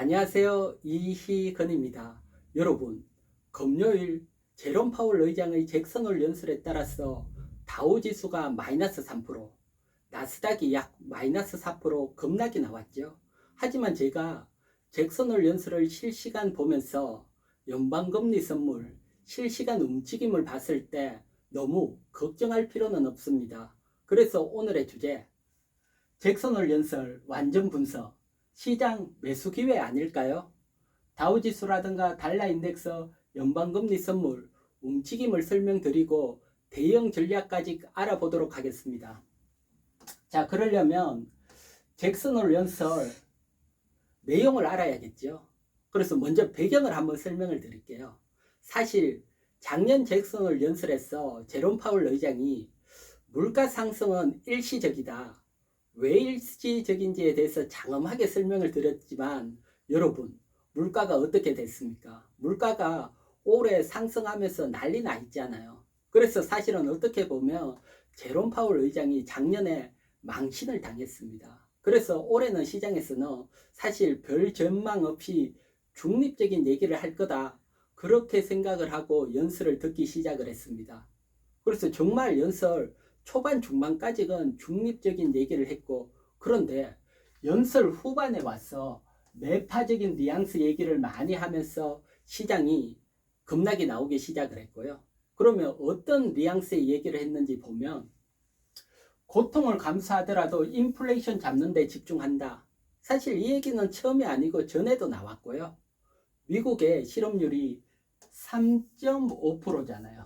안녕하세요. 이희건입니다. 여러분, 금요일 제롬 파월 의장의 잭슨홀 연설에 따라서 다우지수가 마이너스 3%, 나스닥이 약 마이너스 4% 급락이 나왔죠. 하지만 제가 잭슨홀 연설을 실시간 보면서 연방금리 선물, 실시간 움직임을 봤을 때 너무 걱정할 필요는 없습니다. 그래서 오늘의 주제, 잭슨홀 연설 완전 분석, 시장 매수 기회 아닐까요? 다우지수라든가 달러인덱스, 연방금리 선물, 움직임을 설명드리고 대응 전략까지 알아보도록 하겠습니다. 자, 그러려면 잭슨홀 연설 내용을 알아야겠죠. 그래서 먼저 배경을 한번 설명을 드릴게요. 사실 작년 잭슨홀 연설에서 제롬 파월 의장이 물가 상승은 일시적이다, 왜 일시적인지에 대해서 장엄하게 설명을 드렸지만, 여러분, 물가가 어떻게 됐습니까? 물가가 올해 상승하면서 난리 나 있잖아요. 그래서 사실은 어떻게 보면 제롬 파월 의장이 작년에 망신을 당했습니다. 그래서 올해는 시장에서는 사실 별 전망 없이 중립적인 얘기를 할 거다, 그렇게 생각을 하고 연설을 듣기 시작을 했습니다. 그래서 정말 연설 초반 중반까지는 중립적인 얘기를 했고, 그런데 연설 후반에 와서 매파적인 뉘앙스 얘기를 많이 하면서 시장이 급락이 나오기 시작을 했고요. 그러면 어떤 뉘앙스의 얘기를 했는지 보면, 고통을 감수하더라도 인플레이션 잡는 데 집중한다. 사실 이 얘기는 처음이 아니고 전에도 나왔고요. 미국의 실업률이 3.5%잖아요.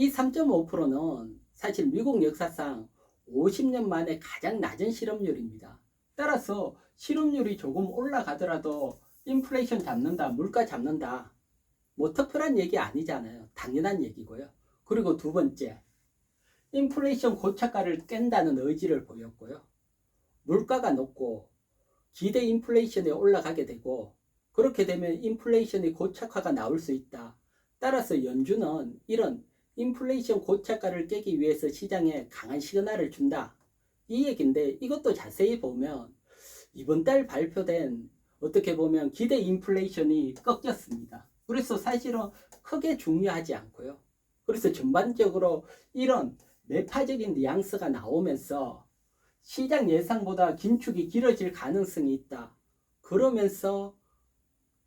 이 3.5%는 사실 미국 역사상 50년 만에 가장 낮은 실업률입니다. 따라서 실업률이 조금 올라가더라도 인플레이션 잡는다, 물가 잡는다, 뭐 특별한 얘기 아니잖아요. 당연한 얘기고요. 그리고 두 번째, 인플레이션 고착가를 깬다는 의지를 보였고요. 물가가 높고 기대 인플레이션이 올라가게 되고, 그렇게 되면 인플레이션의 고착화가 나올 수 있다. 따라서 연준은 이런 인플레이션 고착가를 깨기 위해서 시장에 강한 시그널을 준다, 이 얘기인데, 이것도 자세히 보면 이번 달 발표된 어떻게 보면 기대 인플레이션이 꺾였습니다. 그래서 사실은 크게 중요하지 않고요. 그래서 전반적으로 이런 매파적인 뉘앙스가 나오면서 시장 예상보다 긴축이 길어질 가능성이 있다, 그러면서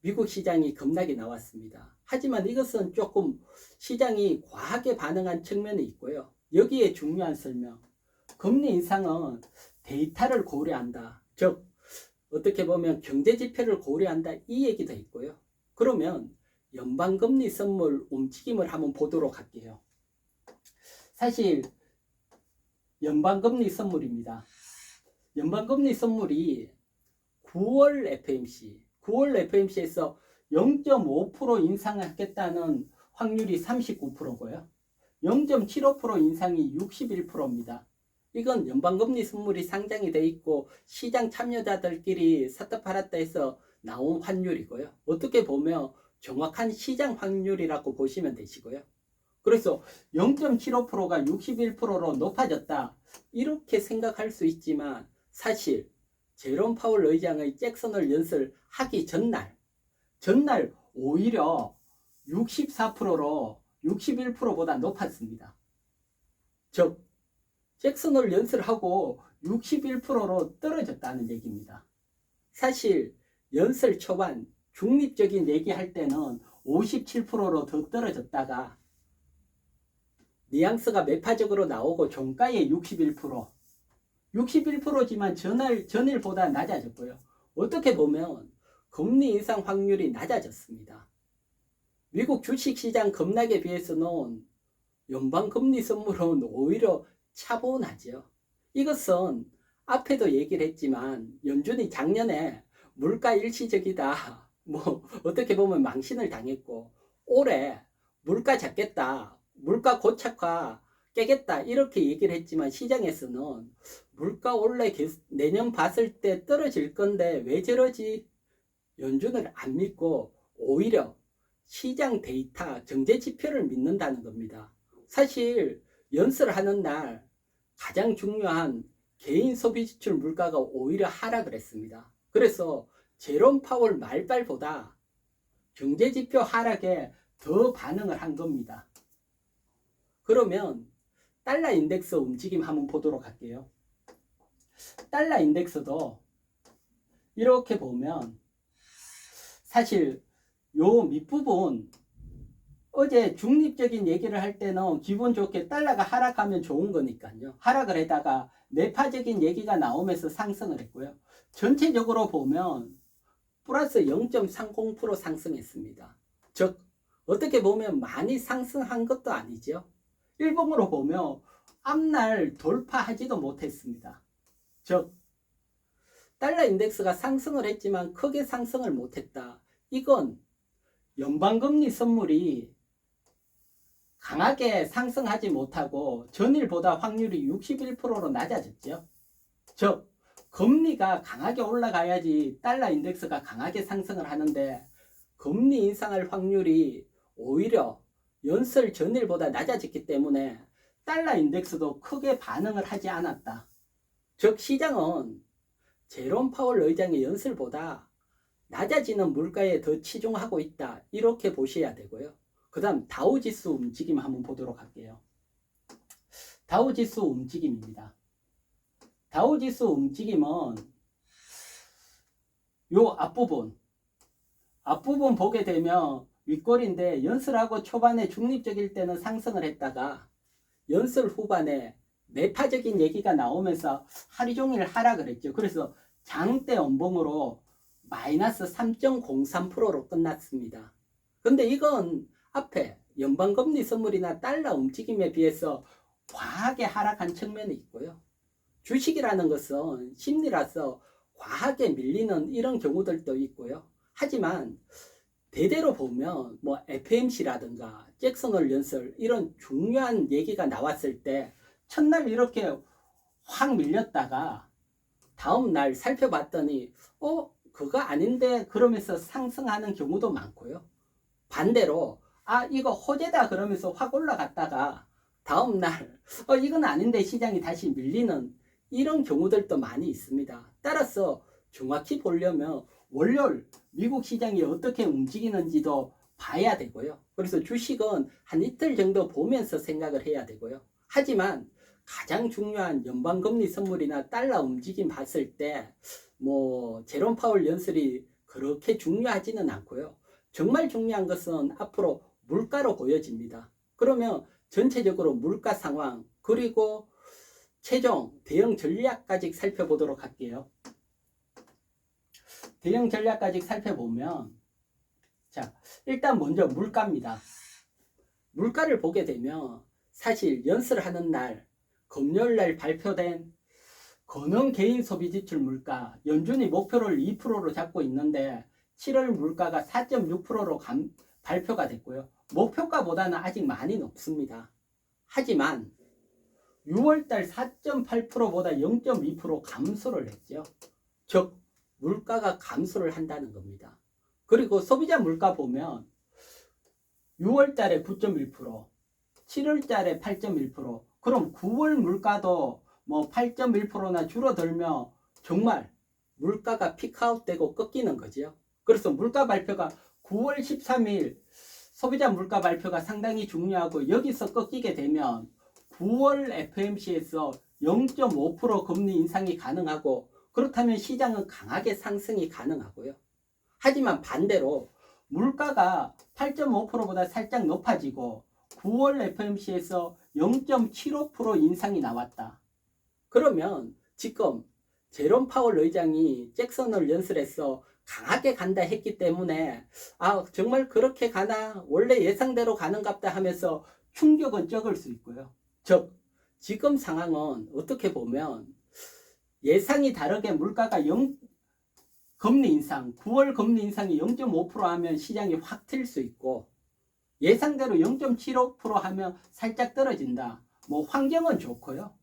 미국 시장이 급락이 나왔습니다. 하지만 이것은 조금 시장이 과하게 반응한 측면이 있고요. 여기에 중요한 설명, 금리 인상은 데이터를 고려한다, 즉 어떻게 보면 경제 지표를 고려한다, 이 얘기도 있고요. 그러면 연방금리 선물 움직임을 한번 보도록 할게요. 사실 연방금리 선물입니다. 연방금리 선물이 9월 FMC에서 0.5% 인상하겠다는 확률이 39%고요. 0.75% 인상이 61%입니다. 이건 연방금리 선물이 상장이 돼 있고 시장 참여자들끼리 샀다 팔았다 해서 나온 환율이고요. 어떻게 보면 정확한 시장 확률이라고 보시면 되시고요. 그래서 0.75%가 61%로 높아졌다, 이렇게 생각할 수 있지만, 사실 제롬 파월 의장의 잭슨홀 연설 하기 전날 오히려 64%로 61%보다 높았습니다. 즉 잭슨홀 연설하고 61%로 떨어졌다는 얘기입니다. 사실 연설 초반 중립적인 얘기할 때는 57%로 더 떨어졌다가 뉘앙스가 매파적으로 나오고 종가에 61%지만 전일보다 낮아졌고요. 어떻게 보면 금리 인상 확률이 낮아졌습니다. 미국 주식시장 급락에 비해서는 연방금리 선물은 오히려 차분하죠. 이것은 앞에도 얘기를 했지만 연준이 작년에 물가 일시적이다, 뭐 어떻게 보면 망신을 당했고, 올해 물가 잡겠다, 물가 고착화 깨겠다, 이렇게 얘기를 했지만 시장에서는 물가 원래 내년 봤을 때 떨어질 건데 왜 저러지, 연준을 안 믿고 오히려 시장 데이터, 경제 지표를 믿는다는 겁니다. 사실 연설하는 날 가장 중요한 개인 소비 지출 물가가 오히려 하락을 했습니다. 그래서 제롬 파월 말발보다 경제지표 하락에 더 반응을 한 겁니다. 그러면 달러 인덱스 움직임 한번 보도록 할게요. 달러 인덱스도 이렇게 보면 사실 요 밑부분 어제 중립적인 얘기를 할 때는 기분 좋게 달러가 하락하면 좋은 거니까요. 하락을 해다가 매파적인 얘기가 나오면서 상승을 했고요. 전체적으로 보면 플러스 0.30% 상승했습니다. 즉 어떻게 보면 많이 상승한 것도 아니죠. 일봉으로 보면 앞날 돌파하지도 못했습니다. 즉 달러 인덱스가 상승을 했지만 크게 상승을 못했다. 이건 연방금리 선물이 강하게 상승하지 못하고 전일보다 확률이 61%로 낮아졌죠. 즉 금리가 강하게 올라가야지 달러 인덱스가 강하게 상승을 하는데 금리 인상할 확률이 오히려 연설 전일보다 낮아졌기 때문에 달러 인덱스도 크게 반응을 하지 않았다. 즉 시장은 제롬 파월 의장의 연설보다 낮아지는 물가에 더 치중하고 있다. 이렇게 보셔야 되고요. 그 다음 다우지수 움직임 한번 보도록 할게요. 다우지수 움직임입니다. 다우지수 움직임은 요 앞부분 보게 되면 윗골인데 연설하고 초반에 중립적일 때는 상승을 했다가 연설 후반에 매파적인 얘기가 나오면서 하루 종일 하락을 했죠. 그래서 장대 연봉으로 마이너스 3.03%로 끝났습니다. 근데 이건 앞에 연방금리 선물이나 달러 움직임에 비해서 과하게 하락한 측면이 있고요. 주식이라는 것은 심리라서 과하게 밀리는 이런 경우들도 있고요. 하지만 대대로 보면 뭐 FMC라든가 잭슨홀 연설 이런 중요한 얘기가 나왔을 때 첫날 이렇게 확 밀렸다가 다음날 살펴봤더니 그거 아닌데 그러면서 상승하는 경우도 많고요. 반대로 이거 호재다 그러면서 확 올라갔다가 다음날 이건 아닌데 시장이 다시 밀리는 이런 경우들도 많이 있습니다. 따라서 정확히 보려면 월요일 미국 시장이 어떻게 움직이는지도 봐야 되고요. 그래서 주식은 한 이틀 정도 보면서 생각을 해야 되고요. 하지만 가장 중요한 연방금리 선물이나 달러 움직임 봤을 때 뭐 제롬 파월 연설이 그렇게 중요하지는 않고요. 정말 중요한 것은 앞으로 물가로 보여집니다. 그러면 전체적으로 물가 상황 그리고 최종 대응 전략까지 살펴보도록 할게요. 대응 전략까지 살펴보면 자 일단 먼저 물가입니다. 물가를 보게 되면 사실 연설하는 날 금요일 날 발표된 건원 개인 소비 지출 물가 연준이 목표를 2%로 잡고 있는데 7월 물가가 4.6%로 발표가 됐고요. 목표가보다는 아직 많이 높습니다. 하지만 6월달 4.8%보다 0.2% 감소를 했죠. 즉 물가가 감소를 한다는 겁니다. 그리고 소비자 물가 보면 6월달에 9.1%, 7월달에 8.1%, 그럼 9월 물가도 뭐 8.1%나 줄어들며 정말 물가가 피크아웃 되고 꺾이는 거죠. 그래서 물가 발표가 9월 13일 소비자 물가 발표가 상당히 중요하고 여기서 꺾이게 되면 9월 FMC에서 0.5% 금리 인상이 가능하고 그렇다면 시장은 강하게 상승이 가능하고요. 하지만 반대로 물가가 8.5%보다 살짝 높아지고 9월 FMC에서 0.75% 인상이 나왔다. 그러면 지금 제롬 파월 의장이 잭슨홀 연설에서 강하게 간다 했기 때문에 정말 그렇게 가나 원래 예상대로 가는갑다 하면서 충격은 적을 수 있고요. 즉 지금 상황은 어떻게 보면 예상이 다르게 물가가 금리 인상 9월 금리 인상이 0.5% 하면 시장이 확 튈 수 있고 예상대로 0.75% 하면 살짝 떨어진다. 뭐 환경은 좋고요.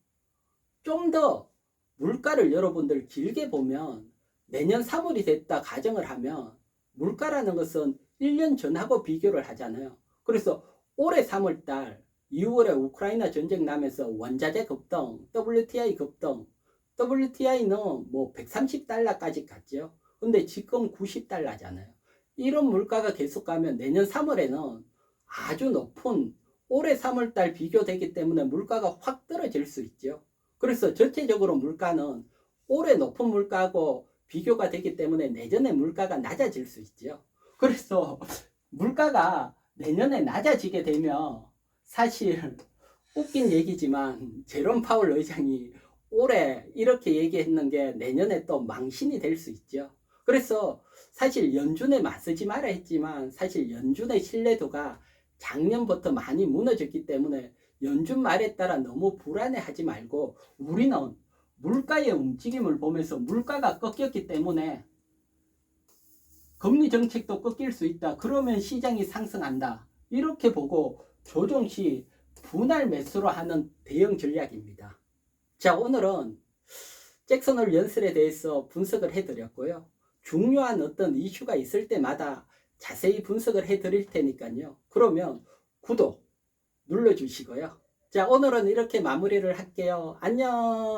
좀 더 물가를 여러분들 길게 보면 내년 3월이 됐다 가정을 하면 물가라는 것은 1년 전하고 비교를 하잖아요. 그래서 올해 3월달 2월에 우크라이나 전쟁 나면서 원자재 급등, WTI 급등, WTI는 뭐 130달러까지 갔죠. 근데 지금 90달러잖아요. 이런 물가가 계속 가면 내년 3월에는 아주 높은 올해 3월달 비교되기 때문에 물가가 확 떨어질 수 있죠. 그래서 전체적으로 물가는 올해 높은 물가하고 비교가 되기 때문에 내년에 물가가 낮아질 수 있죠. 그래서 물가가 내년에 낮아지게 되면 사실 웃긴 얘기지만 제롬 파월 의장이 올해 이렇게 얘기했는 게 내년에 또 망신이 될 수 있죠. 그래서 사실 연준에 맞서지 마라 했지만 사실 연준의 신뢰도가 작년부터 많이 무너졌기 때문에 연준 말에 따라 너무 불안해하지 말고 우리는 물가의 움직임을 보면서 물가가 꺾였기 때문에 금리 정책도 꺾일 수 있다. 그러면 시장이 상승한다. 이렇게 보고 조정 시 분할 매수로 하는 대응 전략입니다. 자, 오늘은 잭슨 홀 연설에 대해서 분석을 해드렸고요. 중요한 어떤 이슈가 있을 때마다 자세히 분석을 해드릴 테니까요. 그러면 구독 눌러주시고요. 자, 오늘은 이렇게 마무리를 할게요. 안녕.